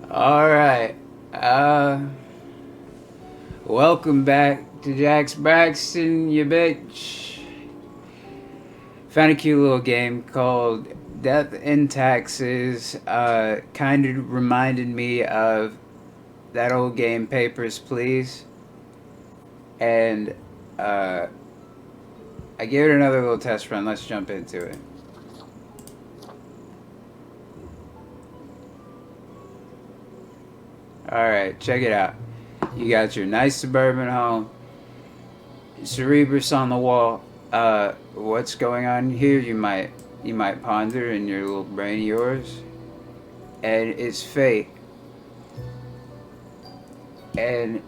Alright. Welcome back to Jax Braxton, you bitch. Found a cute little game called Death in Taxes. Kind of reminded me of that old game Papers, Please. And I gave it another little test run. Let's jump into it. Alright, check it out. You got your nice suburban home. Cerebrus on the wall. What's going on here? You might ponder in your little brain of yours. And it's fate. And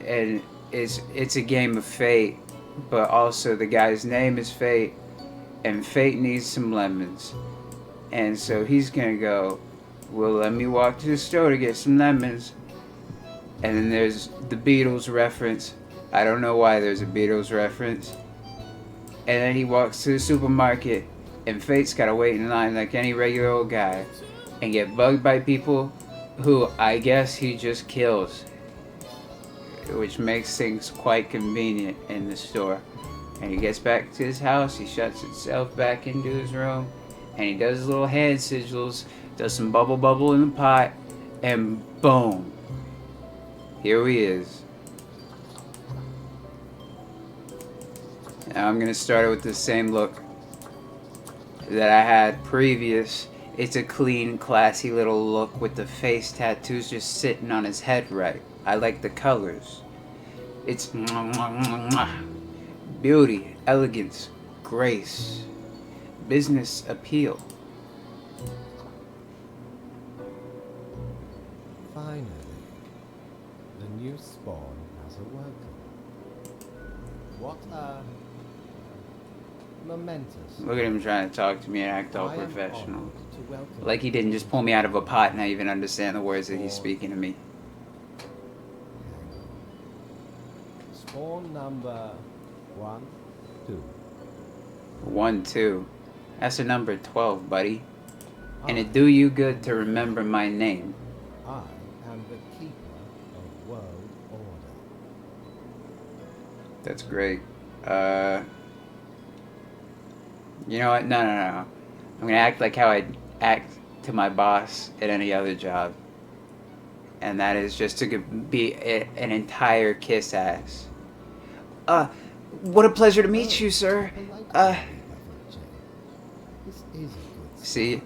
it's a game of fate, but also the guy's name is Fate, and Fate needs some lemons. And so he's gonna go, well, let me walk to the store to get some lemons. And then there's the Beatles reference. I don't know why there's a Beatles reference. And then he walks to the supermarket, and Fate's gotta wait in line like any regular old guy, and get bugged by people who I guess he just kills, which makes things quite convenient in the store. And he gets back to his house, he shuts himself back into his room, and he does his little hand sigils, does some bubble in the pot, and boom. Here he is. Now I'm gonna start it with the same look that I had previous. It's a clean, classy little look with the face tattoos just sitting on his head right. I like the colors. It's beauty, elegance, grace, business appeal. Finally, the new spawn has awoken. What a momentous. Look at him trying to talk to me and act all I am professional. honored to welcome Like he didn't just pull me out of a pot and I even understand the words that he's speaking to me. Spawn number 1, 2. 1, 2. That's the number 12, buddy. And it do you good to remember my name. I am the keeper of world order. That's great. You know what? No. I'm gonna act like how I'd act to my boss at any other job. And that is just to be an entire kiss ass. What a pleasure to meet you, sir. This is a good See,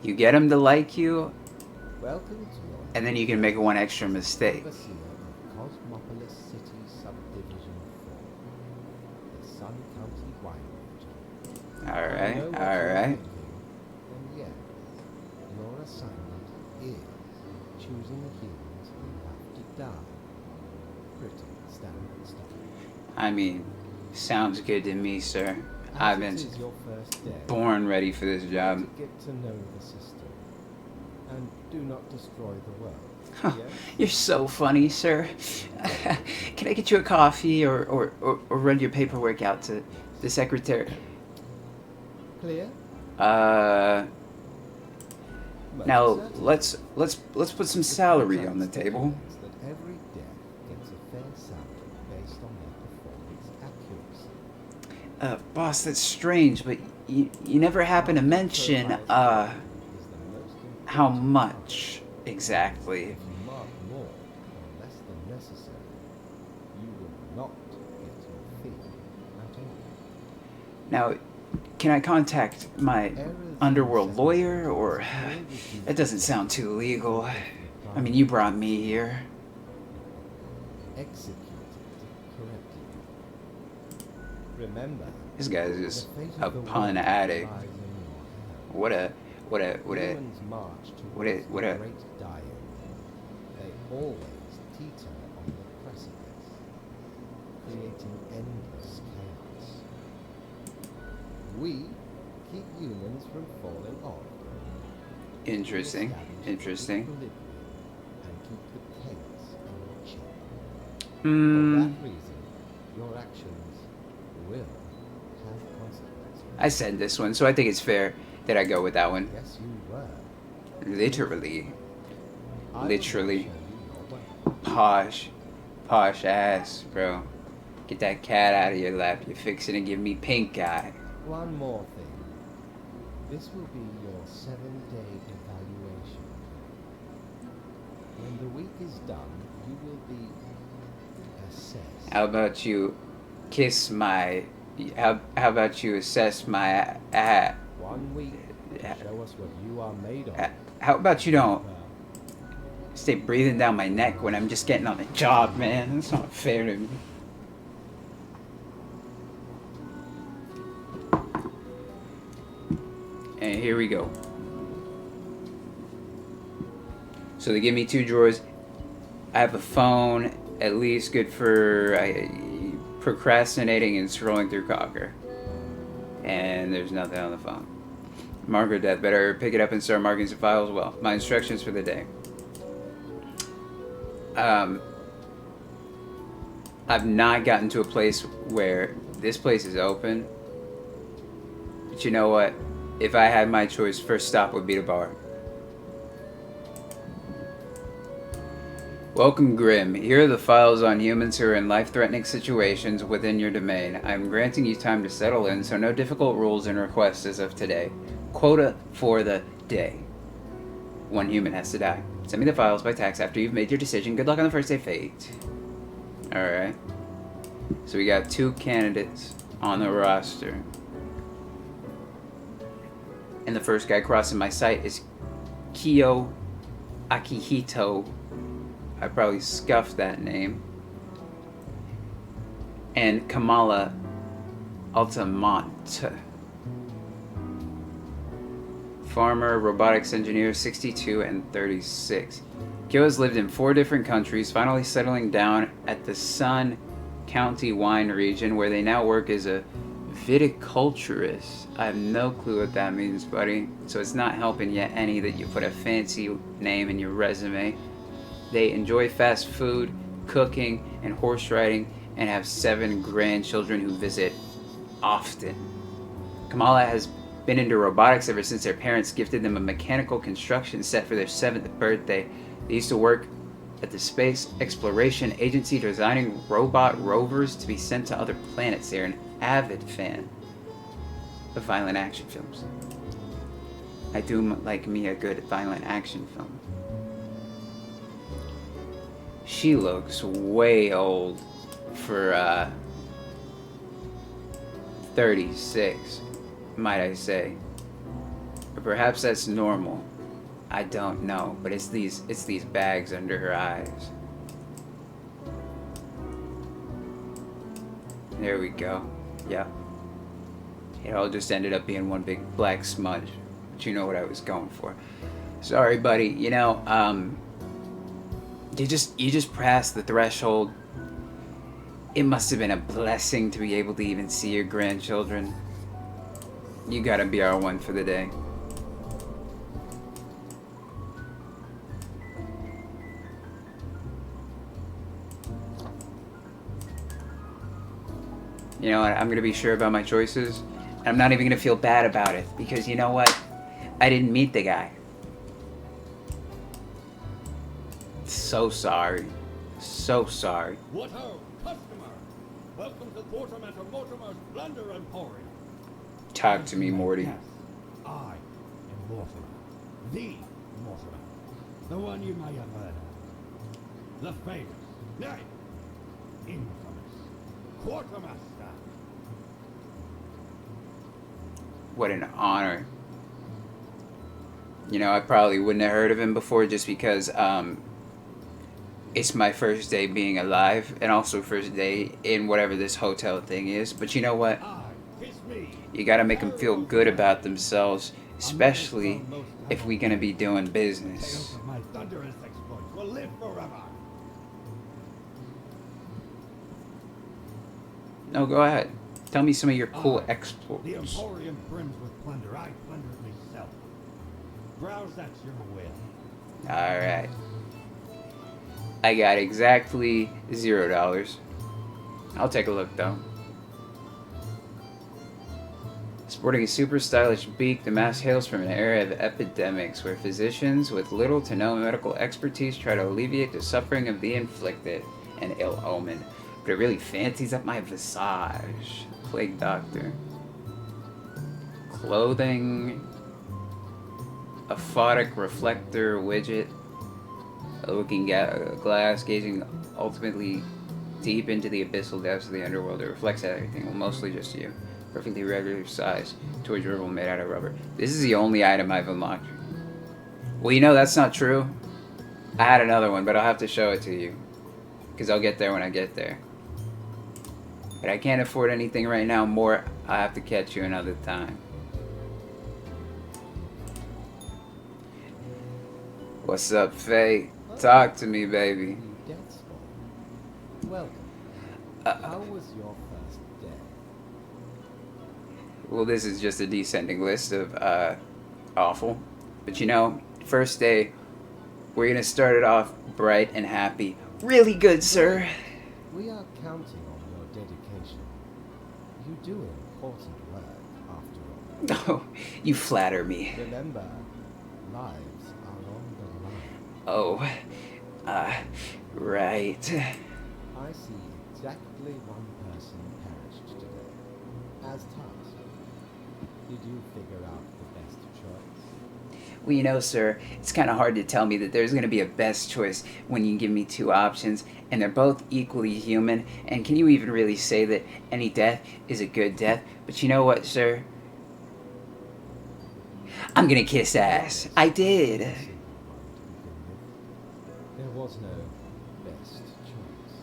you get him to like you, welcome to your and then you can make one extra mistake. overseer of Cosmopolis City Subdivision 4, the Sun County Wine Region. Alright, I know what you're alright. thinking, and yes, your assignment is choosing humans who have to die. Pretty standard stuff. I mean, sounds good to me, sir. I've been As it is your first day, born ready for this to job. get to know the system, and do not destroy the world. Yes? You're so funny, sir. Can I get you a coffee or run your paperwork out to the secretary? Clear? Now Most let's put some salary on the table. That every death gets a fair salary based on their performance accuracy. Boss, that's strange, but you never happen to mention Is the most how important. much exactly. If you mark more or less than necessary, you will not get your fee at all. Now, can I contact my underworld lawyer, or that doesn't sound too legal? I mean, you brought me here. Execute it correctly. Remember, This guy's just the fate a of the pun world addict. lies in your What a hands. Humans march what a- towards what the a- great dying. They always teeter on the precipice, creating endless chaos. We keep humans from falling off. interesting, Establish interesting. equilibrium and keep the chaos in check. For Hmm. that reason, your actions will have consequences. I said this one, so I think it's fair that I go with that one. Yes, you were. Literally. Literally. Posh ass, bro. Get that cat out of your lap. You're fixing to give me pink eye. One more thing. This will be your 7-day evaluation. When the week is done, you will be assessed. How about you kiss my... How about you assess my... 1 week. Show us what you are made of. How about you don't stay breathing down my neck when I'm just getting on the job, man? That's not fair to me. And here we go. So they give me 2 drawers. I have a phone, at least good for procrastinating and scrolling through Cocker. And there's nothing on the phone. Marker death. Better pick it up and start marking some files. Well, my instructions for the day. I've not gotten to a place where this place is open. But you know what? If I had my choice, first stop would be the bar. Welcome, Grim. Here are the files on humans who are in life-threatening situations within your domain. I am granting you time to settle in, so no difficult rules and requests as of today. Quota for the day. 1 human has to die. Send me the files by text after you've made your decision. Good luck on the first day, Fate. Alright. So we got 2 candidates on the roster. And the first guy crossing my sight is Kyo Akihito. I probably scuffed that name. And Kamala Altamont. Farmer, robotics engineer, 62 and 36. Kyo has lived in 4 different countries, finally settling down at the Sun County wine region, where they now work as a viticulturist. I have no clue what that means, buddy. So it's not helping yet any that you put a fancy name in your resume. They enjoy fast food, cooking, and horse riding, and have 7 grandchildren who visit often. Kamala has been into robotics ever since their parents gifted them a mechanical construction set for their 7th birthday. They used to work at the Space Exploration Agency designing robot rovers to be sent to other planets. They're an avid fan of violent action films. I do like me a good violent action film. She looks way old for 36, might I say. Or perhaps that's normal. I don't know, but it's these bags under her eyes. There we go. Yep. It all just ended up being one big black smudge. But you know what I was going for. Sorry, buddy. You know, you just passed the threshold. It must have been a blessing to be able to even see your grandchildren. You gotta be our one for the day. You know what? I'm gonna be sure about my choices. And I'm not even gonna feel bad about it. Because you know what? I didn't meet the guy. So sorry. So sorry. What ho, customer! Welcome to Quartermaster Mortimer's Plunder Emporium. Talk to me, Morty. Yes, I am Mortimer. The Mortimer. The one you may have heard of. The famous, nay, infamous Quartermaster. What an honor. You know, I probably wouldn't have heard of him before just because it's my first day being alive and also first day in whatever this hotel thing is. But you know what? You gotta make them feel good about themselves, especially if we're gonna be doing business. Tales of my thunderous exploits will live forever. No, go ahead. Tell me some of your cool The exploits. Emporium brims with plunder. I plunder it myself. Browse at your will. Alright. I got exactly $0. I'll take a look though. Sporting a super stylish beak, the mask hails from an era of epidemics where physicians with little to no medical expertise try to alleviate the suffering of the inflicted, an ill omen. But it really fancies up my visage. Plague doctor. Clothing. A photic reflector widget. A looking glass gazing ultimately deep into the abyssal depths of the underworld. It reflects everything, well, mostly just you. Perfectly regular size. Toy dribble made out of rubber. This is the only item I've unlocked. Well, you know that's not true. I had another one, but I'll have to show it to you. Because I'll get there when I get there. But I can't afford anything right now more. I'll have to catch you another time. What's up, Faye? Talk to me, baby. Death Spawn. Welcome. How was your first day? Well, this is just a descending list of awful. But you know, first day, we're gonna start it off bright and happy. Really good, sir. We are counting on your dedication. You do important work, after all. Oh, you flatter me. Remember, lives are on the line. Oh, right. I see exactly one person perished today. As tasked. Did you figure out the best choice? Well, you know, sir, it's kind of hard to tell me that there's going to be a best choice when you give me two options, and they're both equally human, and can you even really say that any death is a good death? But you know what, sir? I'm going to kiss ass. I did. There was no best choice.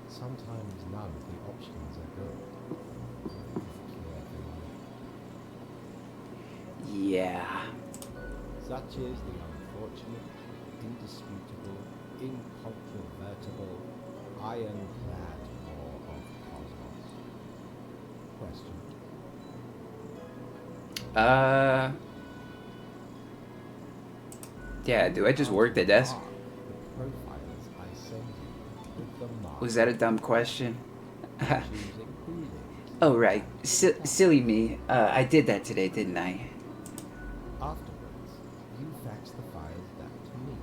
Sometimes none of the options are good. Yeah. Such is the unfortunate, indisputable, incontrovertible, ironclad law of cosmos. Question. Yeah, do I just work the desk? The profiles I send you with the mark. Was that a dumb question? Choosing who lives. Oh, right. Silly me. I did that today, didn't I? Afterwards, you fax the files back to me.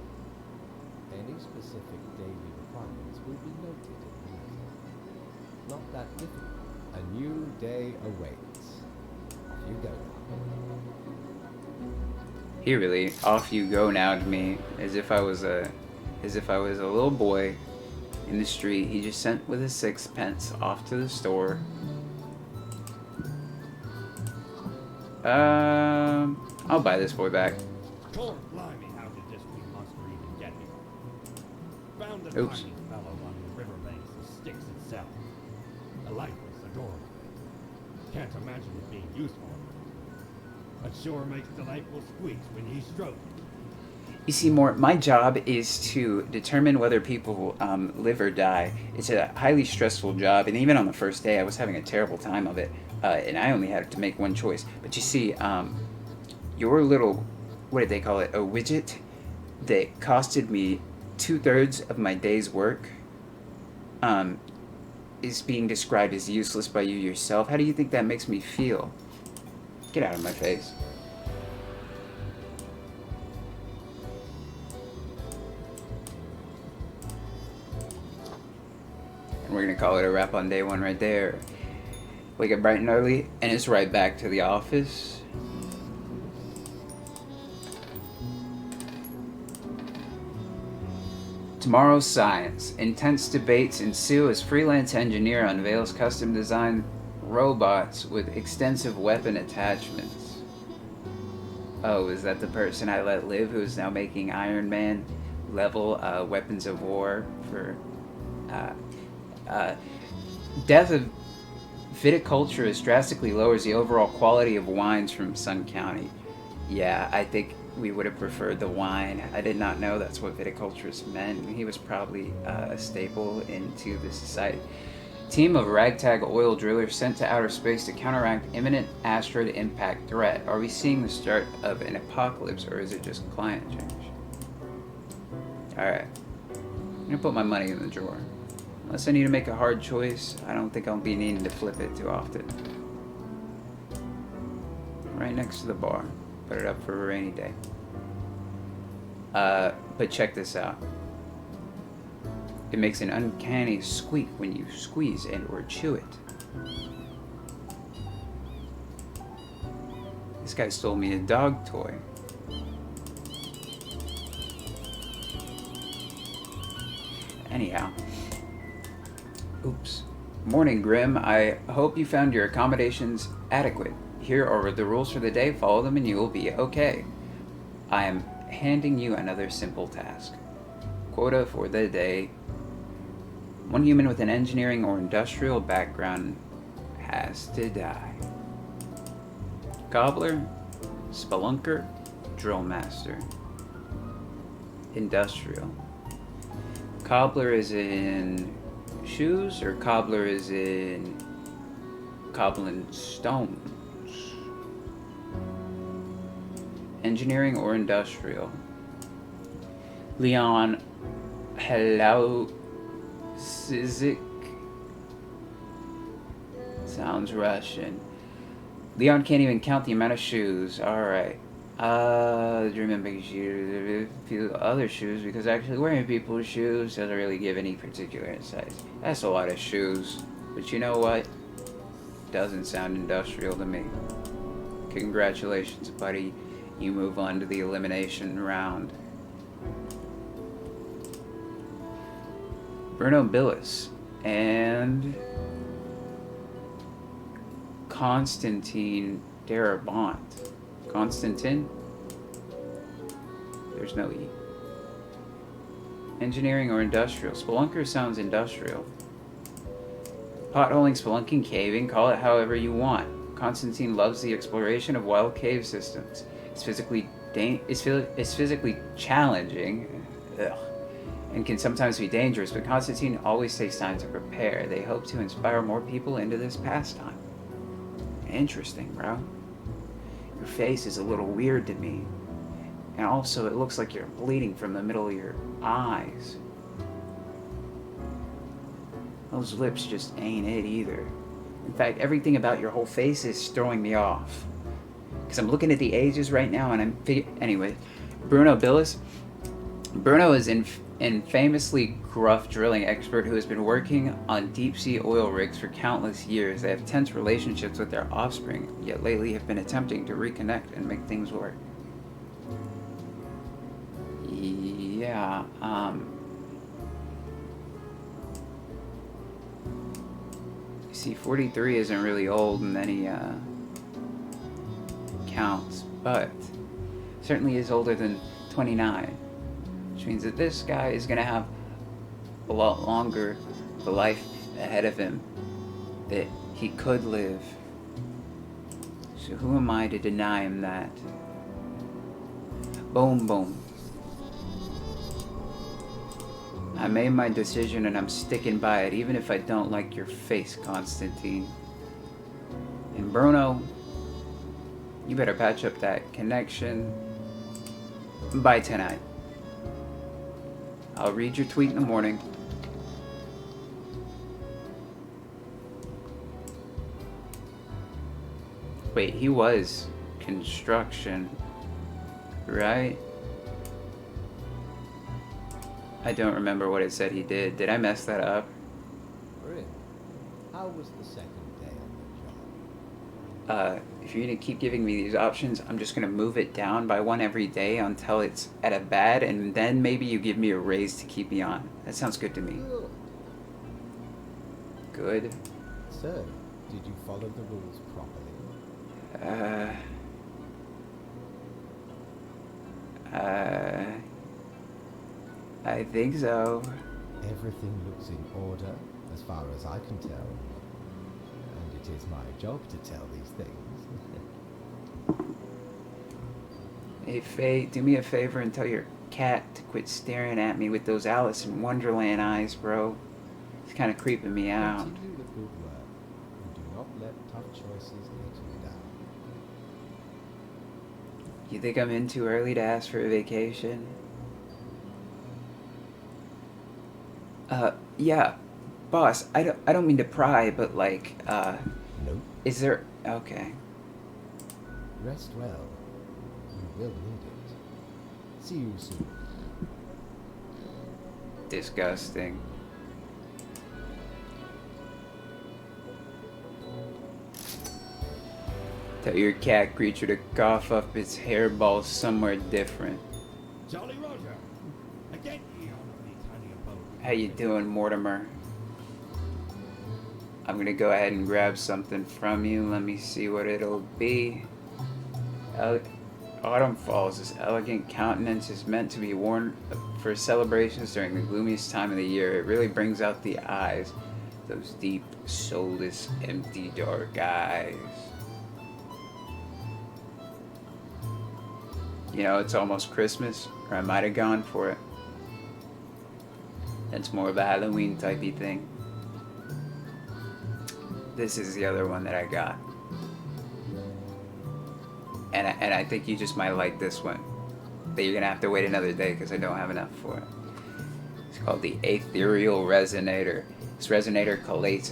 Any specific daily requirements will be noted in the letter. Not that difficult. A new day awaits. Off you go now. He really off you go now to me, as if I was a little boy in the street. He just sent with a sixpence off to the store. I'll buy this boy back. Lord blimey, how did this wee monster even get here? Found a Oops. tiny fellow on the riverbanks of Styx itself. A lifeless, adorable. Can't imagine it being useful. But sure makes delightful squeaks when he's stroked. You see, my job is to determine whether people live or die. It's a highly stressful job, and even on the first day, I was having a terrible time of it, and I only had to make one choice. But you see, your little, what did they call it, a widget that costed me 2/3 of my day's work, is being described as useless by you yourself. How do you think that makes me feel? Get out of my face. And we're gonna call it a wrap on day one right there. Wake up bright and early, and it's right back to the office. Tomorrow's science. Intense debates ensue as freelance engineer unveils custom designed robots with extensive weapon attachments. Oh, is that the person I let live who is now making Iron Man level weapons of war for death of viticulturist drastically lowers the overall quality of wines from Sun County. Yeah, I think we would have preferred the wine. I did not know that's what viticulturist meant. He was probably a staple into the society. Team of ragtag oil drillers sent to outer space to counteract imminent asteroid impact threat. Are we seeing the start of an apocalypse, or is it just climate change? Alright. I'm gonna put my money in the drawer. Unless I need to make a hard choice, I don't think I'll be needing to flip it too often. right next to the bar. Put it up for a rainy day. But check this out. It makes an uncanny squeak when you squeeze and or chew it. This guy stole me a dog toy. Anyhow. Oops. Morning, Grim. I hope you found your accommodations adequate. Here are the rules for the day. Follow them and you will be okay. I am handing you another simple task. Quota for the day. One human with an engineering or industrial background has to die. Cobbler, spelunker, drill master. Industrial. Cobbler is in shoes, or cobbler is in cobbling stones? Engineering or industrial? Leon Helausizik. Sounds Russian. Leon can't even count the amount of shoes. Alright. Dreaming big shoes, a few other shoes, because actually wearing people's shoes doesn't really give any particular insights. That's a lot of shoes. But you know what? Doesn't sound industrial to me. Congratulations, buddy. You move on to the elimination round. Bruno Billis and Constantine Darabont. Constantine? There's no E. Engineering or industrial? Spelunker sounds industrial. Potholing, spelunking, caving, call it however you want. Constantine loves the exploration of wild cave systems. It's physically challenging, and can sometimes be dangerous, but Constantine always takes time to prepare. They hope to inspire more people into this pastime. Interesting, bro. Your face is a little weird to me. And also, it looks like you're bleeding from the middle of your eyes. Those lips just ain't it either. In fact, everything about your whole face is throwing me off. Because I'm looking at the ages right now, and anyway, Bruno Billis. Bruno is an famously gruff drilling expert who has been working on deep-sea oil rigs for countless years. They have tense relationships with their offspring, yet lately have been attempting to reconnect and make things work. Yeah, you see, 43 isn't really old in any counts, but certainly is older than 29. Which means that this guy is going to have a lot longer of a life ahead of him that he could live. So who am I to deny him that? Boom, boom. I made my decision and I'm sticking by it, even if I don't like your face, Constantine. And Bruno, you better patch up that connection by tonight. I'll read your tweet in the morning. Wait, he was construction, right? I don't remember what it said he did. Did I mess that up? Really? How was the second day on the job? If you're gonna keep giving me these options, I'm just gonna move it down by one every day until it's at a bad, and then maybe you give me a raise to keep me on. That sounds good to me. Good. Sir, did you follow the rules properly? I think so. Everything looks in order, as far as I can tell. And it is my job to tell these things. Hey, Faye, do me a favor and tell your cat to quit staring at me with those Alice in Wonderland eyes, bro. It's kind of creeping me out. Continue the good work, and do not let tough choices let you down. You think I'm in too early to ask for a vacation? Yeah, boss, I don't mean to pry, but like, Nope. is there... Okay. Rest well. You will need it. See you soon. Disgusting. Tell your cat creature to cough up its hairballs somewhere different. Jolly Roger, again ye on the tiny abode. How you doing, Mortimer? I'm gonna go ahead and grab something from you. Let me see what it'll be. Autumn Falls. This elegant countenance is meant to be worn for celebrations during the gloomiest time of the year. It really brings out the eyes. Those deep, soulless, empty, dark eyes. You know, it's almost Christmas, or I might have gone for it. It's more of a Halloween typey thing. This is the other one that I got. And I think you just might like this one. But you're going to have to wait another day because I don't have enough for it. It's called the Ethereal Resonator. This resonator collates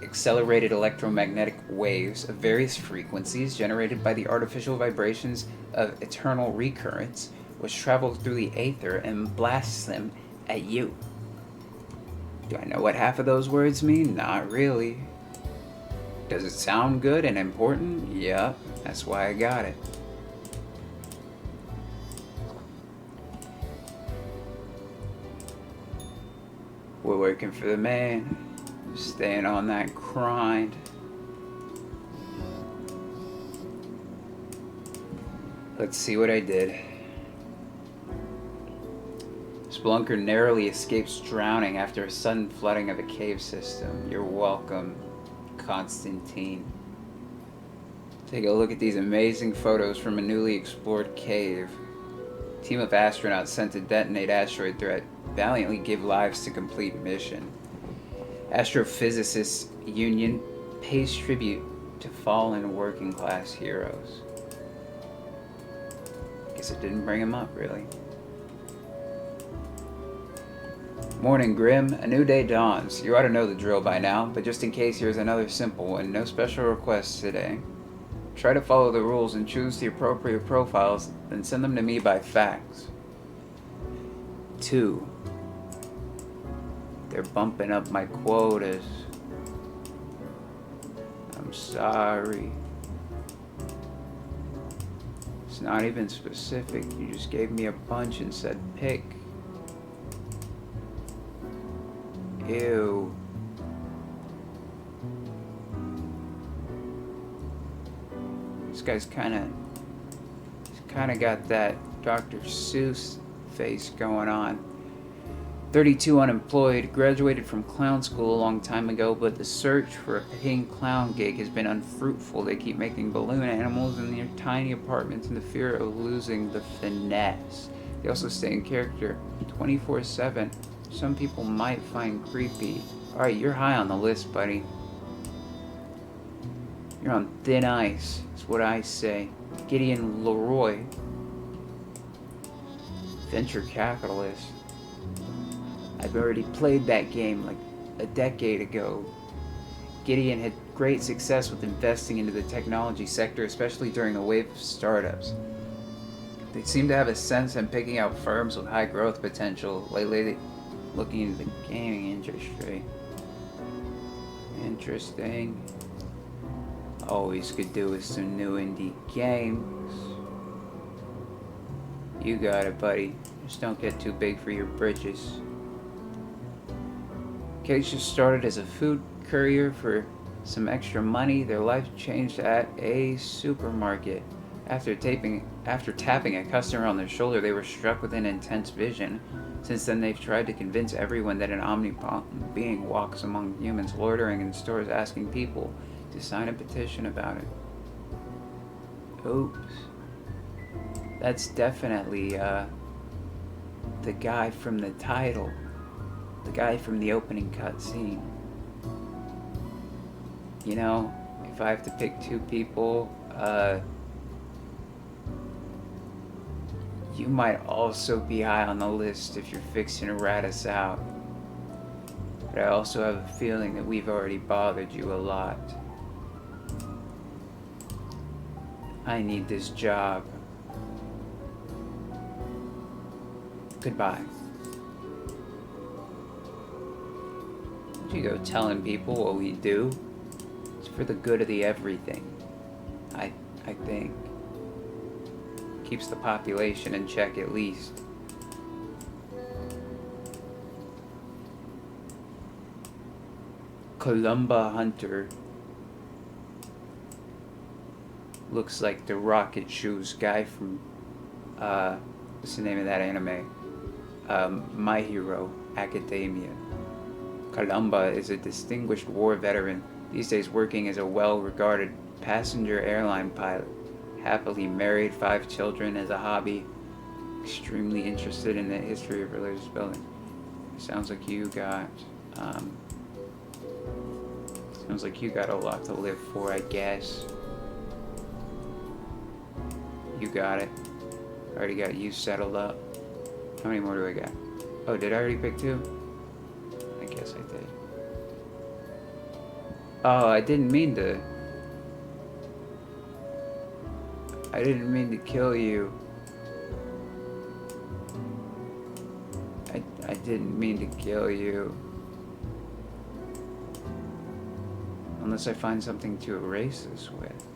accelerated electromagnetic waves of various frequencies generated by the artificial vibrations of eternal recurrence, which travel through the aether and blasts them at you. Do I know what half of those words mean? Not really. Does it sound good and important? Yeah, that's why I got it. We're working for the man, staying on that grind. Let's see what I did. Spelunker narrowly escapes drowning after a sudden flooding of a cave system. You're welcome, Constantine. Take a look at these amazing photos from a newly explored cave. A team of astronauts sent to detonate asteroid threat valiantly give lives to complete mission. Astrophysicists Union pays tribute to fallen working class heroes. Guess it didn't bring him up, really. Morning, Grim. A new day dawns. You ought to know the drill by now, but just in case, here's another simple one. No special requests today. Try to follow the rules and choose the appropriate profiles, then send them to me by fax. 2. They're bumping up my quotas. I'm sorry. It's not even specific. You just gave me a bunch and said pick. Ew. This guy's kind of got that Dr. Seuss face going on. 32 unemployed, graduated from clown school a long time ago, but the search for a paying clown gig has been unfruitful. They keep making balloon animals in their tiny apartments in the fear of losing the finesse. They also stay in character 24/7. Some people might find creepy. Alright, you're high on the list, buddy. You're on thin ice, is what I say. Gideon Leroy. Venture capitalist. I've already played that game like a decade ago. Gideon had great success with investing into the technology sector, especially during a wave of startups. They seem to have a sense in picking out firms with high growth potential. Lately, looking into the gaming industry. Interesting. Always could do with some new indie games. You got it, buddy. Just don't get too big for your britches. Case just started as a food courier for some extra money. Their life changed at a supermarket. After tapping a customer on their shoulder, they were struck with an intense vision. Since then, they've tried to convince everyone that an omnipotent being walks among humans, loitering in stores, asking people to sign a petition about it. Oops. That's definitely, the guy from the title. The guy from the opening cutscene. You know, if I have to pick 2 people, you might also be high on the list if you're fixing to rat us out. But I also have a feeling that we've already bothered you a lot. I need this job. Goodbye. You go telling people what we do. It's for the good of the everything. I think. Keeps the population in check at least. Columba Hunter. Looks like the Rocket Shoes guy from, what's the name of that anime? My Hero Academia. Columba is a distinguished war veteran, these days working as a well-regarded passenger airline pilot. Happily married, 5 children as a hobby. Extremely interested in the history of religious building. Sounds like you got, sounds like you got a lot to live for, I guess. You got it. Already got you settled up. How many more do I got? Oh, did I already pick 2? I guess I did. Oh, I didn't mean to kill you. I didn't mean to kill you. Unless I find something to erase this with.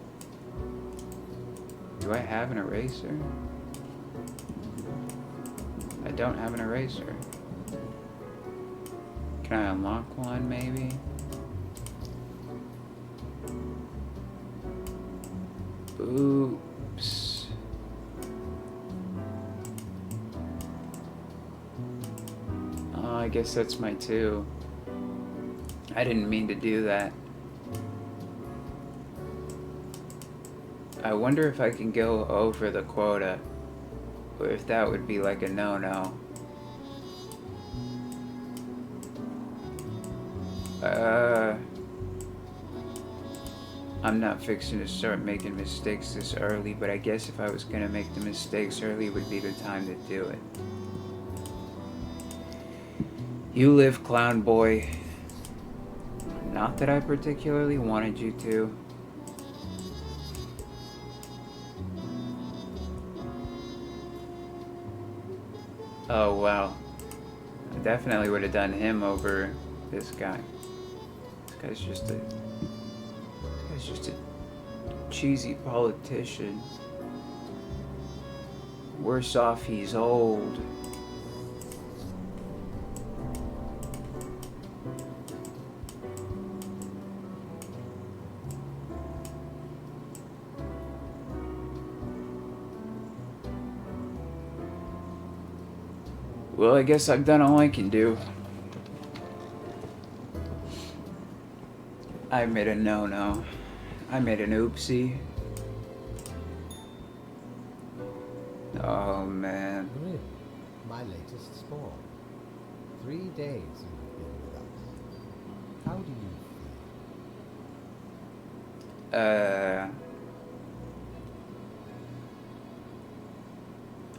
Do I have an eraser? I don't have an eraser. Can I unlock one, maybe? Oops. Oh, I guess that's my 2. I didn't mean to do that. I wonder if I can go over the quota, or if that would be like a no-no. I'm not fixing to start making mistakes this early, but I guess if I was gonna make the mistakes early, would be the time to do it. You live, clown boy. Not that I particularly wanted you to. Oh, wow. I definitely would have done him over this guy. This guy's just a cheesy politician. Worse off, he's old. Well, I guess I've done all I can do. I made a no-no. I made an oopsie. Oh, man. Grim, my latest spawn. 3 days you have been with us. How do you feel?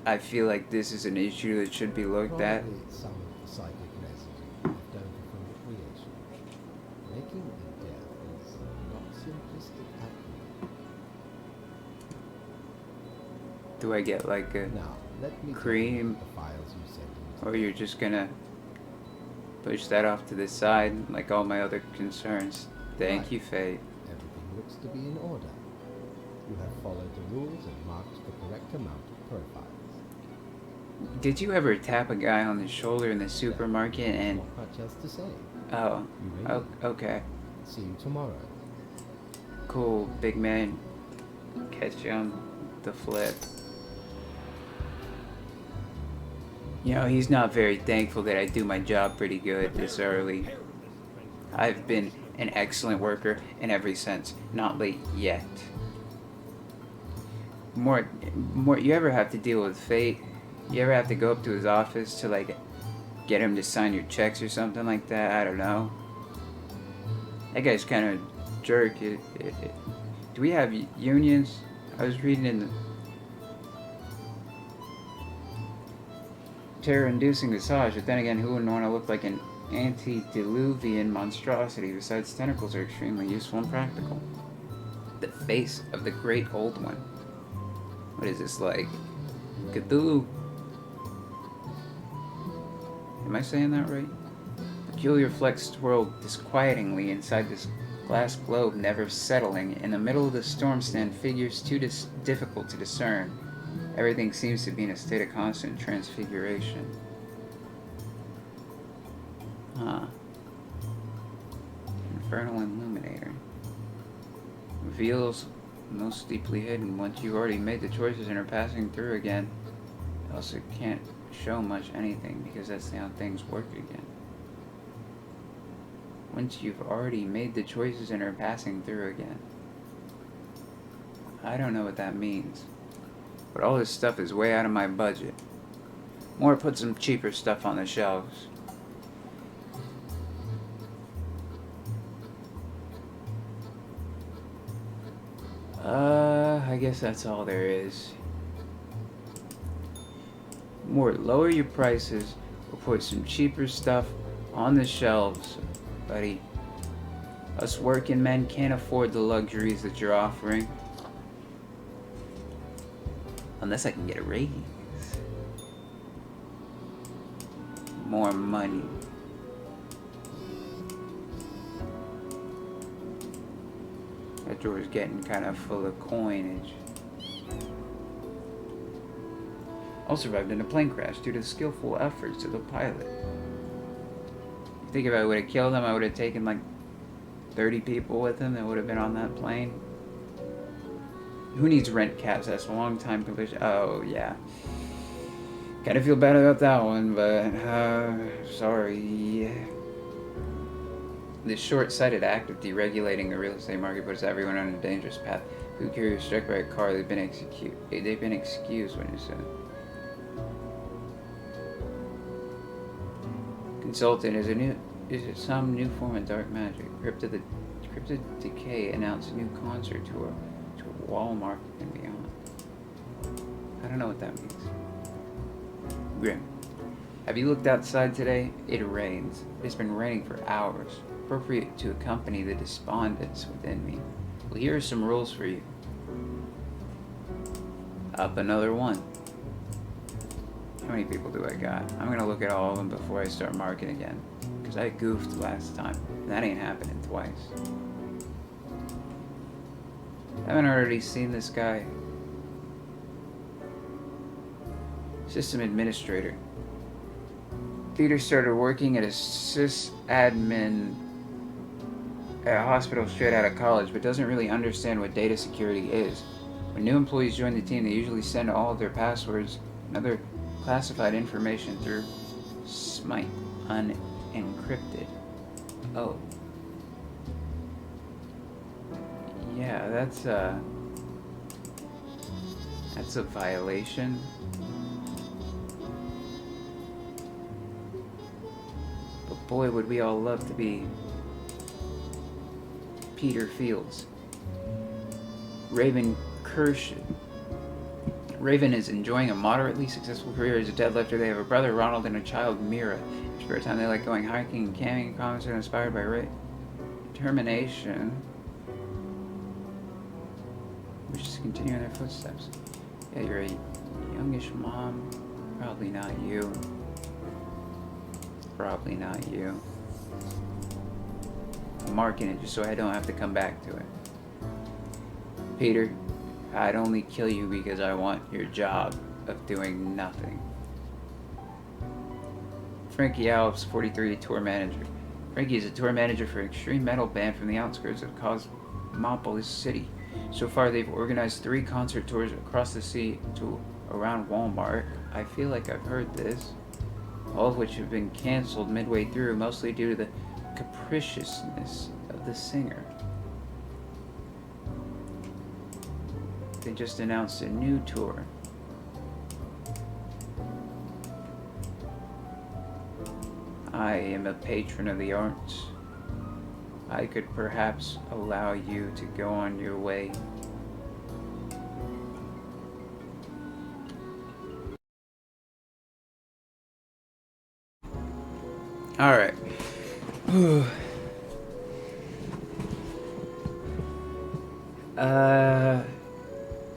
I feel like this is an issue that should be looked at. Probably some of the psychic residue left over from the creation. Making a death is not simplistic at all. Do I get like a Now, let me cream, the files you sent me. or you're just gonna push that off to the side like all my other concerns? Thank Right. you, Fate. Everything looks to be in order. You have followed the rules and marked the correct amount of profiles. Did you ever tap a guy on the shoulder in the supermarket and... Not much else to say. Oh, You ready? okay. See you tomorrow. Cool, big man. Catch you on the flip. You know, he's not very thankful that I do my job pretty good this early. I've been an excellent worker in every sense. Not late yet. More, you ever have to deal with Fate? You ever have to go up to his office to, like, get him to sign your checks or something like that? I don't know. That guy's kind of a jerk. Do we have unions? I was reading in the... Terror-inducing massage, but then again, who wouldn't want to look like an antediluvian monstrosity? Besides, tentacles are extremely useful and practical. The face of the great old one. What is this, like Cthulhu? Am I saying that right? Peculiar flecks twirled disquietingly inside this glass globe, never settling. In the middle of the storm stand figures too difficult to discern. Everything seems to be in a state of constant transfiguration. Huh. Infernal Illuminator. Reveals most deeply hidden. Once you've already made the choices and are passing through again, it also can't show much anything because that's how things work again. Once you've already made the choices and are passing through again. I don't know what that means. But all this stuff is way out of my budget. More put some cheaper stuff on the shelves. I guess that's all there is. More, lower your prices or put some cheaper stuff on the shelves, buddy. Us working men can't afford the luxuries that you're offering. Unless I can get a raise. More money. That drawer's getting kind of full of coinage. All survived in a plane crash due to the skillful efforts of the pilot. You think if I would have killed him, I would have taken like 30 people with him that would have been on that plane? Who needs rent caps? That's a long time provision. Oh, yeah. Kind of feel bad about that one, but sorry. This short-sighted act of deregulating the real estate market puts everyone on a dangerous path. Food carriers struck by a car, they've been excused when you said. Consultant, is it some new form of dark magic? Cryptid Decay announced a new concert tour to Walmart and beyond. I don't know what that means. Grim. Have you looked outside today? It rains. It's been raining for hours. Appropriate to accompany the despondence within me. Well, here are some rules for you. Up another one. How many people do I got? I'm gonna look at all of them before I start marking again. Because I goofed last time. And that ain't happening twice. Haven't already seen this guy. System administrator. Peter started working at a sysadmin at a hospital straight out of college, but doesn't really understand what data security is. When new employees join the team, they usually send all of their passwords and other classified information through Smite unencrypted. Oh. Yeah, that's a violation. But boy, would we all love to be Peter Fields. Raven Kershid. Raven is enjoying a moderately successful career as a deadlifter. They have a brother, Ronald, and a child, Mira. In spare time, they like going hiking and camping. Comments are inspired by determination, which is continuing their footsteps. Yeah, you're a youngish mom. Probably not you. Probably not you. I'm marking it just so I don't have to come back to it. Peter, I'd only kill you because I want your job of doing nothing. Frankie Alves, 43, tour manager. Frankie is a tour manager for an extreme metal band from the outskirts of Cosmopolis City. So far, they've organized 3 concert tours across the sea to around Walmart. I feel like I've heard this. All of which have been canceled midway through, mostly due to the capriciousness of the singer. They just announced a new tour. I am a patron of the arts. I could perhaps allow you to go on your way. Alright.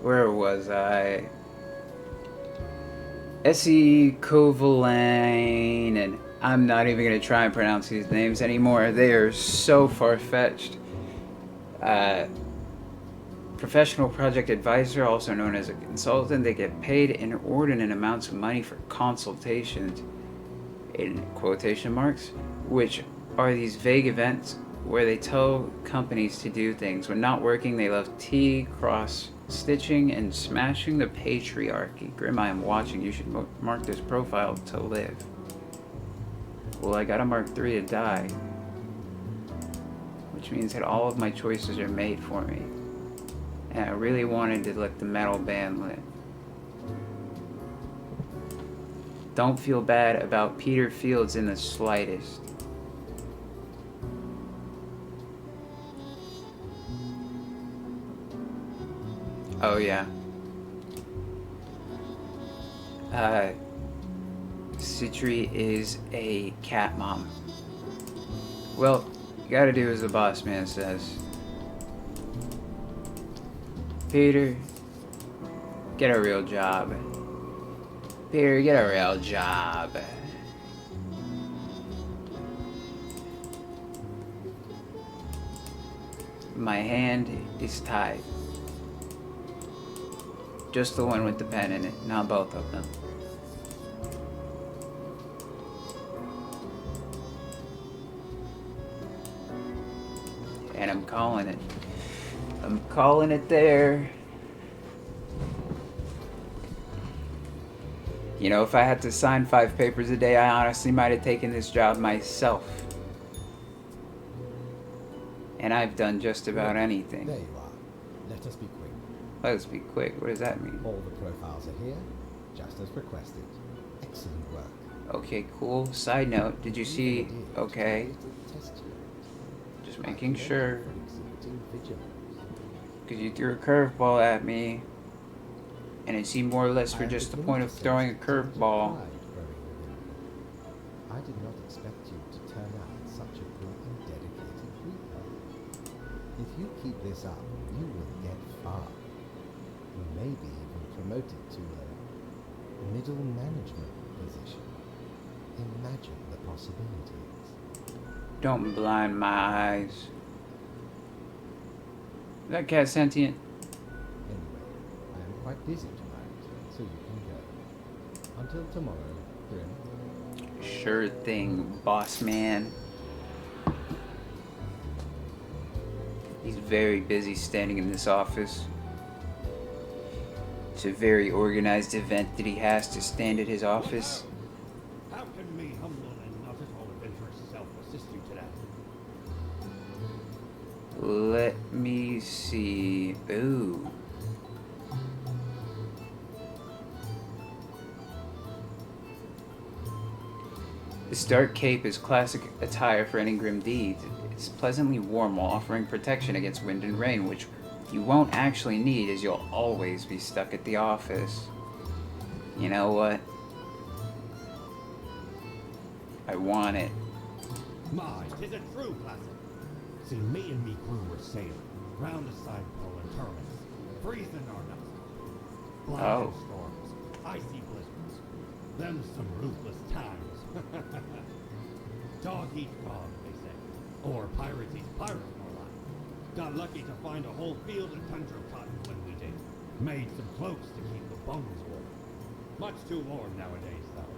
Where was I? Essie Kovalainen, and I'm not even going to try and pronounce these names anymore. They are so far-fetched. Professional project advisor, also known as a consultant. They get paid inordinate amounts of money for consultations, in quotation marks, which are these vague events where they tell companies to do things. When not working, they love cross-stitching and smashing the patriarchy. Grim, I am watching. You should mark this profile to live. Well, I gotta mark 3 to die. Which means that all of my choices are made for me. And I really wanted to let the metal band live. Don't feel bad about Peter Fields in the slightest. Oh yeah. Citri is a cat mom. Well, you gotta do as the boss man says. Peter, get a real job. Peter, get a real job. My hand is tied. Just the one with the pen in it, not both of them. And I'm calling it. I'm calling it there. You know, if I had to sign 5 papers a day, I honestly might have taken this job myself. And I've done just about anything. There you are. Let us be quick. Let's be quick. What does that mean? All the profiles are here, just as requested. Excellent work. Okay, cool. Side note, did you see... Okay. Just making sure. Because you threw a curveball at me. And it seemed more or less for just the point of throwing a curveball. I did not expect you to turn out such a good and dedicated reaper. If you keep this up, you will get far. You may be even promoted to a middle management position. Imagine the possibilities. Don't blind my eyes. Is that cat sentient? Anyway, I am quite busy tonight, so you can go. Until tomorrow, Grim. Sure thing, boss man. He's very busy standing in this office. It's a very organized event that he has to stand at his office. How can me humble and not at all adventurous self assist you today? Let me see. Ooh. This dark cape is classic attire for any grim deeds. It's pleasantly warm while offering protection against wind and rain, which you won't actually need as you'll always be stuck at the office. You know what? I want it. My, 'tis a true classic. See, me and me crew were sailing round the side pole in tournaments, freezing our nuts off. Blinding storms, icy blizzards. Them some ruthless times. Dog eat dog, they say. Or pirate eat pirate, more like. Got lucky to find a whole field of tundra cotton when we did. Made some cloaks to keep the bones warm. Much too warm nowadays, though.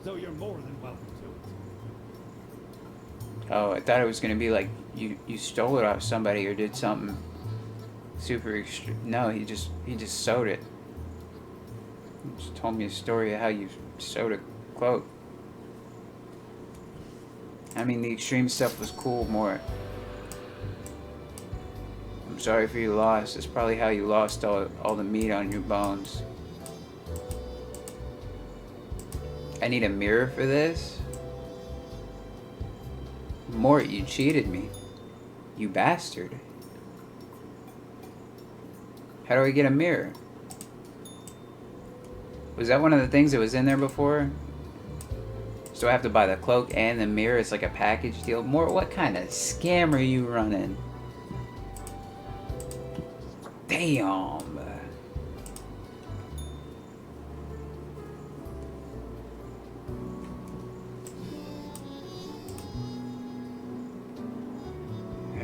So you're more than welcome to it. Oh, I thought it was gonna be like you stole it off somebody or did something super extreme. No, he just sewed it. He just told me a story of how you sewed a cloak. I mean, the extreme stuff was cool more. I'm sorry for your loss. That's probably how you lost all the meat on your bones. I need a mirror for this? Mort, you cheated me. You bastard. How do I get a mirror? Was that one of the things that was in there before? So I have to buy the cloak and the mirror? It's like a package deal? Mort, what kind of scam are you running? Damn.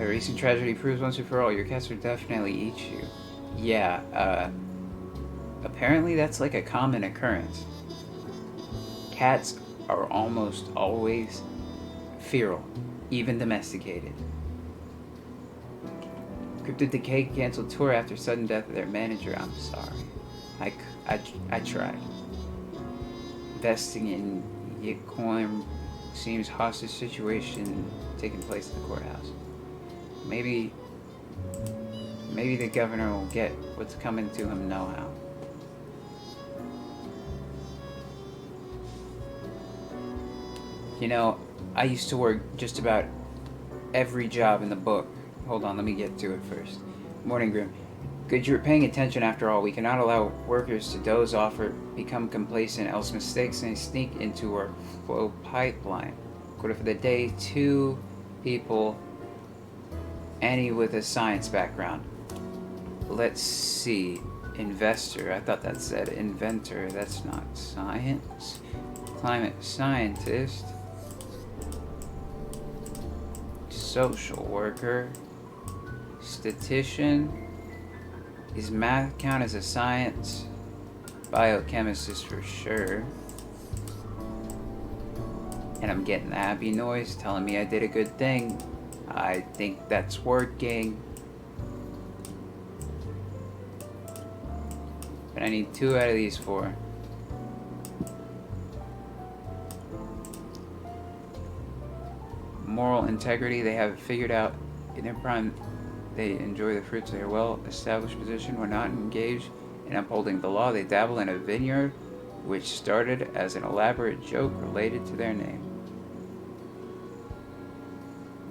recent tragedy proves once and for all, your cats will definitely eat you. Yeah, apparently that's like a common occurrence. Cats are almost always feral, even domesticated. Cryptid Decay canceled tour after sudden death of their manager. I'm sorry. I tried. Investing in Yitcoin seems hostage situation taking place at the courthouse. Maybe the governor will get what's coming to him know-how. You know, I used to work just about every job in the book. Hold on, let me get to it first. Morning, Grim. Good, you're paying attention after all. We cannot allow workers to doze off or become complacent, else mistakes may sneak into our flow pipeline. Quarter for the day, 2 people, any with a science background. Let's see. Investor. I thought that said inventor. That's not science. Climate scientist. Social worker. Statistician. Is math count as a science? Biochemist is for sure. And I'm getting the happy noise telling me I did a good thing. I think that's working. But I need 2 out of these 4. Moral integrity, they have it figured out. In their prime, they enjoy the fruits of their well-established position. When not engaged in upholding the law, they dabble in a vineyard, which started as an elaborate joke related to their name.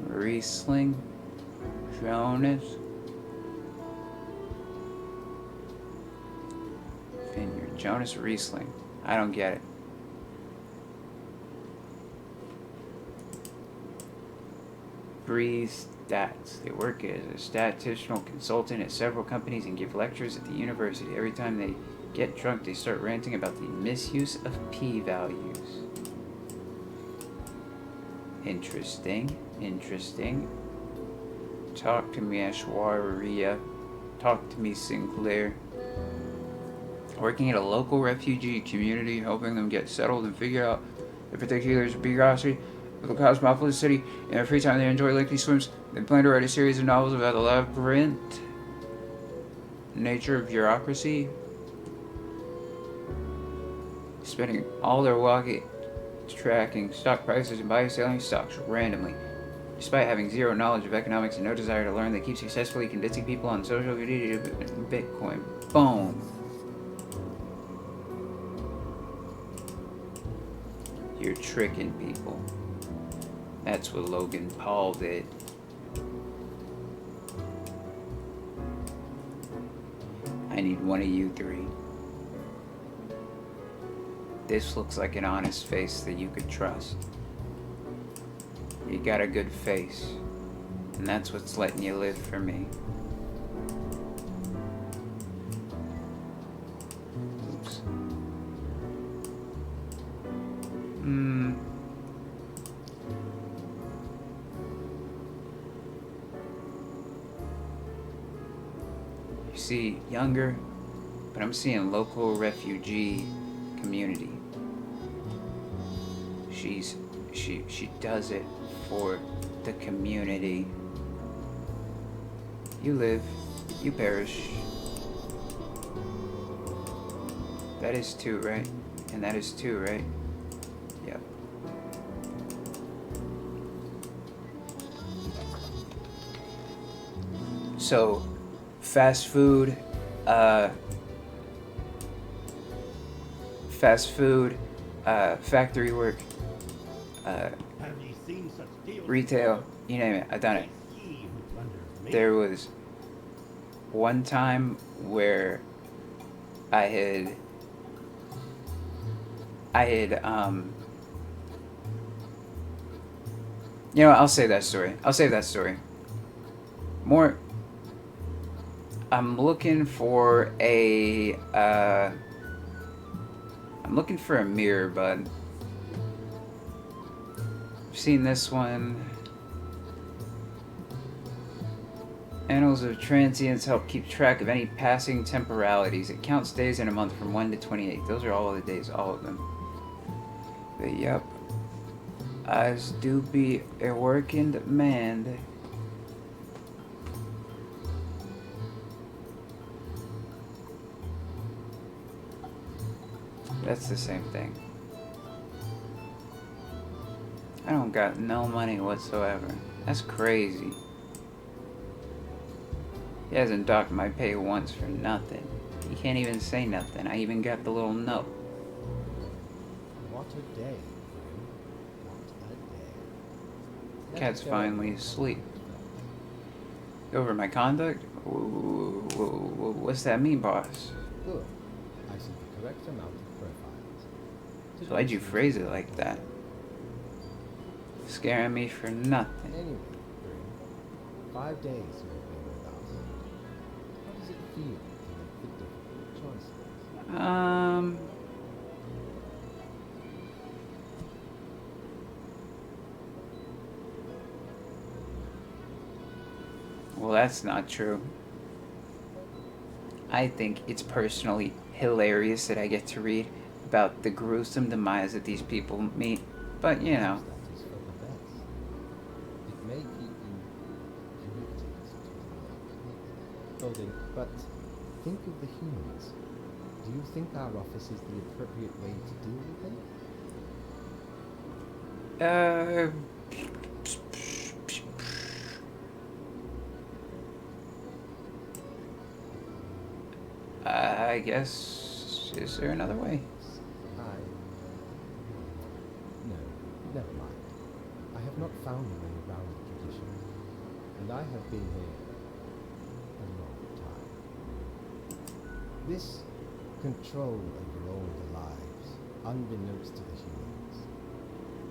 Riesling, Jonas, vineyard, Jonas Riesling. I don't get it. Breathe Stats. They work as a statistical consultant at several companies and give lectures at the university. Every time they get drunk, they start ranting about the misuse of p-values. Interesting. Talk to me, Ashwarya. Talk to me, Sinclair. Working at a local refugee community, helping them get settled and figure out the particulars of bureaucracy of the cosmopolitan city. In their free time, they enjoy lengthy swims. They plan to write a series of novels about the labyrinth nature of bureaucracy. Spending all their walking tracking stock prices and buying selling stocks randomly. Despite having zero knowledge of economics and no desire to learn, they keep successfully convincing people on social media to Bitcoin. Boom. You're tricking people. That's what Logan Paul did. I need one of you 3. This looks like an honest face that you could trust. You got a good face, and that's what's letting you live for me. Oops. You see younger, but I'm seeing local refugee community. She does it for the community. You live, you perish. That is 2, right? And that is 2, right? Yep. So, fast food, factory work, Have ye seen such deals retail, you name it, I've done it. before? Ye who plunders me. There was one time where I had you know what, I'll save that story. More, I'm looking for a mirror, bud. I've seen this one. Annals of Transience help keep track of any passing temporalities. It counts days in a month from 1 to 28. Those are all the days, all of them. But yep. As do be a working man. That's the same thing. I don't got no money whatsoever. That's crazy. He hasn't docked my pay once for nothing. He can't even say nothing. I even got the little note. What a day, Grim. What a day. Let's Cat's go finally over asleep. the Over my conduct? What's that mean, boss? Good. I see the correct amount of profiles. So why'd you phrase it like that? Scaring me for nothing. Anyway, Grim, 5 days you have been with us. How does it feel to make the difficult choices? Well, that's not true. I think it's personally hilarious that I get to read about the gruesome demise that these people meet. But, you know. That is for the best. It may keep you connected to the building, but think of the humans. Do you think our office is the appropriate way to deal with them? I guess. Is there another way? No, never mind. I have not found them in the round tradition, and I have been here a long time. This control over all the lives, unbeknownst to the humans,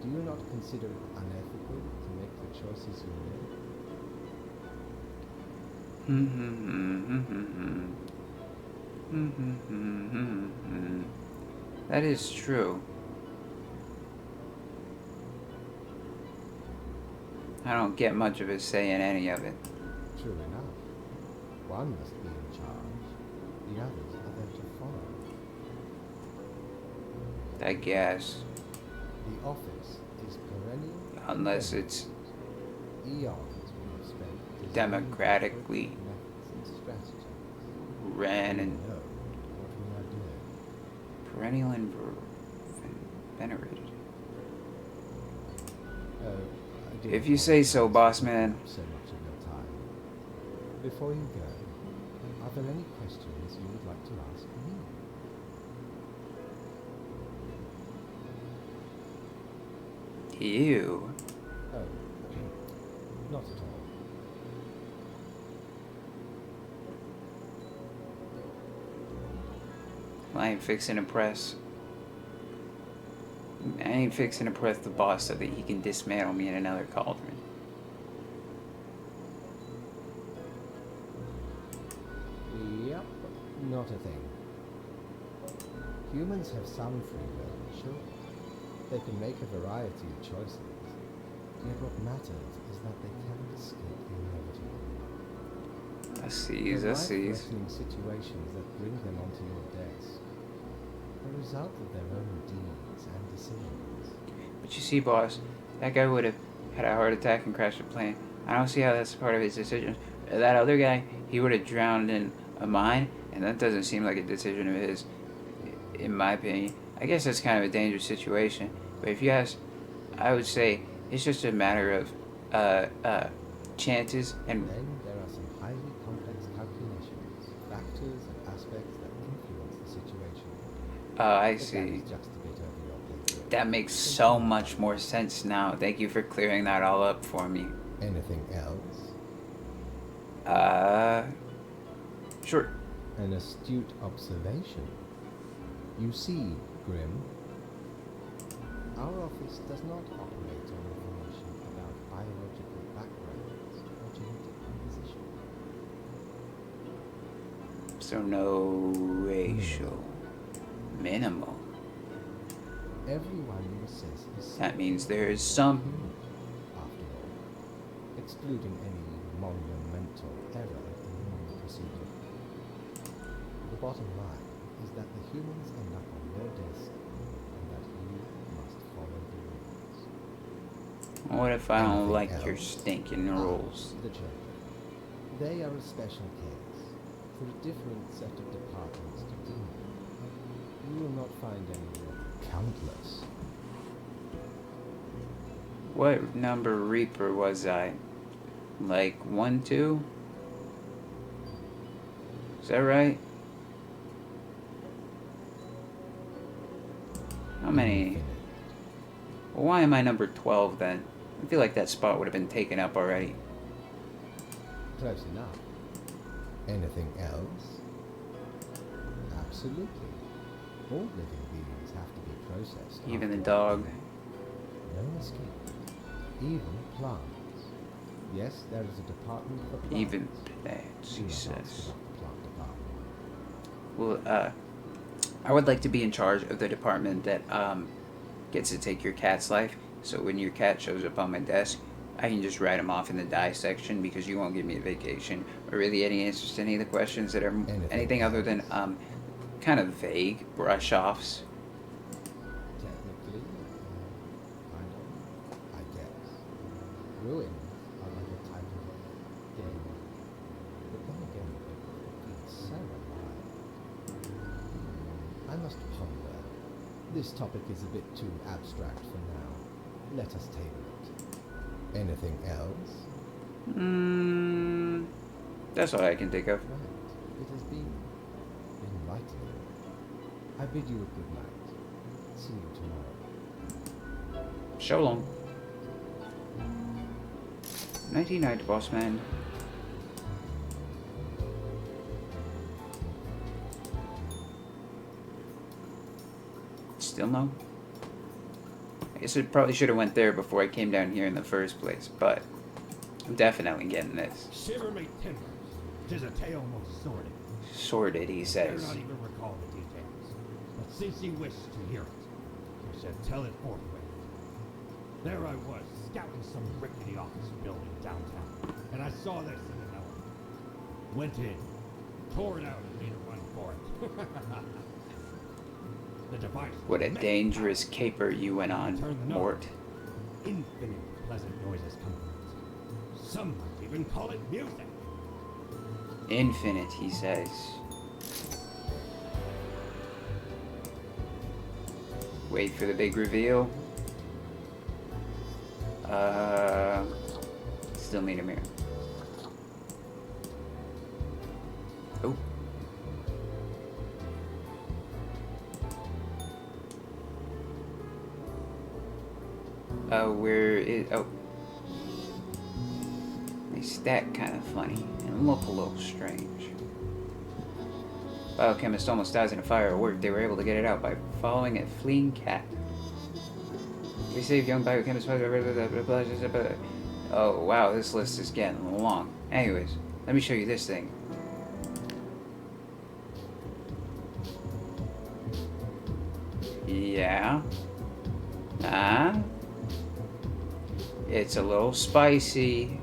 do you not consider it unethical to make the choices you make? That is true. I don't get much of a say in any of it. True enough. One must be in charge. The others are there to follow. I guess. The office is perennial. Unless it's eons we have spent designing democratically methods and strategies. ran We and know what we are doing. perennial and venerated. I do If you say so, boss man. so much of your time. Before you go, are there any questions you would like to ask me? You. Oh, not at all. I ain't fixing to press. I ain't fixing to press the boss so that he can dismantle me in another cauldron. Yep, not a thing. Humans have some free will, sure. They can make a variety of choices. Yet what matters is that they cannot escape the inevitable. I sees, I sees. Life-threatening situations that bring them onto your desk are a result of their own deeds and decisions. But you see, boss, that guy would have had a heart attack and crashed the plane. I don't see how that's part of his decisions. That other guy, he would have drowned in a mine, and that doesn't seem like a decision of his, in my opinion. I guess that's kind of a dangerous situation. But if you ask, I would say it's just a matter of chances and. Then there are some highly complex calculations, factors and aspects that influence the situation. I But see. that is just a bit over your pay grade. That makes so much more sense now. Thank you for clearing that all up for me. Anything else? Sure. An astute observation. You see, Grim, our office does not operate on information about biological backgrounds or genetic composition. So no racial. Minimal. Everyone you assess is That means there is some. human, after all, excluding any monumental error in the procedure. The bottom line is that the humans end up on your desk and that you must follow the rules. What if I don't Anything like your else? stinking rules? The children. They are a special case, for a different set of departments to deal with. You will not find any countless. What number Reaper was I? Like 1, 2? Is that right? How many? Well, why am I number 12 then? I feel like that spot would have been taken up already. Close enough. Anything else? Absolutely. All living beings have to be processed. Even the after dog. everything. No escape. Even plants. Yes, there is a department for plants. Even plants, Do he not ask says. about the plant department. Well, I would like to be in charge of the department that gets to take your cat's life. So when your cat shows up on my desk, I can just write him off in the die section because you won't give me a vacation or really any answers to any of the questions that are anything other than kind of vague brush offs. Technically, kind of, I guess. Ruins are like a type of game. But then again, it feels so alive. I must ponder. This topic is a bit too abstract for now. Let us table it. Anything else? That's all I can think of. Right. It has been enlightening. I bid you a good night. See you tomorrow. So long. Nighty night, boss man. Still no? I guess I probably should have went there before I came down here in the first place, but I'm definitely getting this. Shiver me timbers. 'Tis a tale most sordid. Sorted, he I dare says. not even recall the details. But since ye wish to hear it, I shall tell it forthwith. There I was, scouting some rickety office building downtown, and I saw this in an element. Went in, tore it out, and made a run for it. The device was What a meant dangerous caper you went on, Turn the knob. Mort. Infinite pleasant noises come from it. Some might even call it music. Infinite, he says. Wait for the big reveal. Still need a mirror. Oh. Where is... Oh. They stack kind of funny and look a little strange. Biochemist almost dies in a fire at work. They were able to get it out by following a fleeing cat. We save young biochemist... Oh, wow, this list is getting long. Anyways, let me show you this thing. Yeah. It's a little spicy.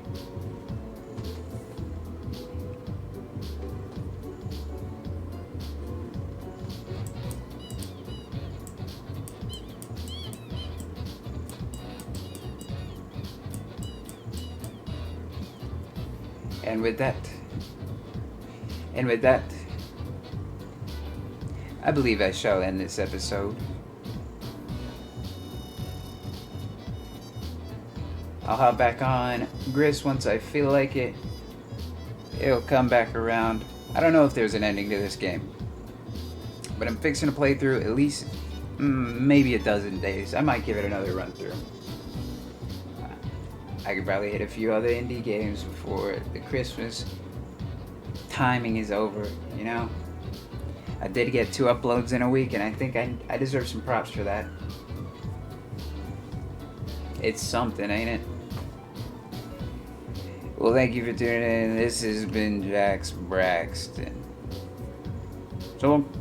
And with that, I believe I shall end this episode. I'll hop back on Gris once I feel like it. It'll come back around. I don't know if there's an ending to this game, but I'm fixing to play through at least maybe a dozen days. I might give it another run through. I could probably hit a few other indie games before the Christmas timing is over, you know? I did get 2 uploads in a week, and I think I deserve some props for that. It's something, ain't it? Well, thank you for tuning in. This has been Jax Braxton. So long.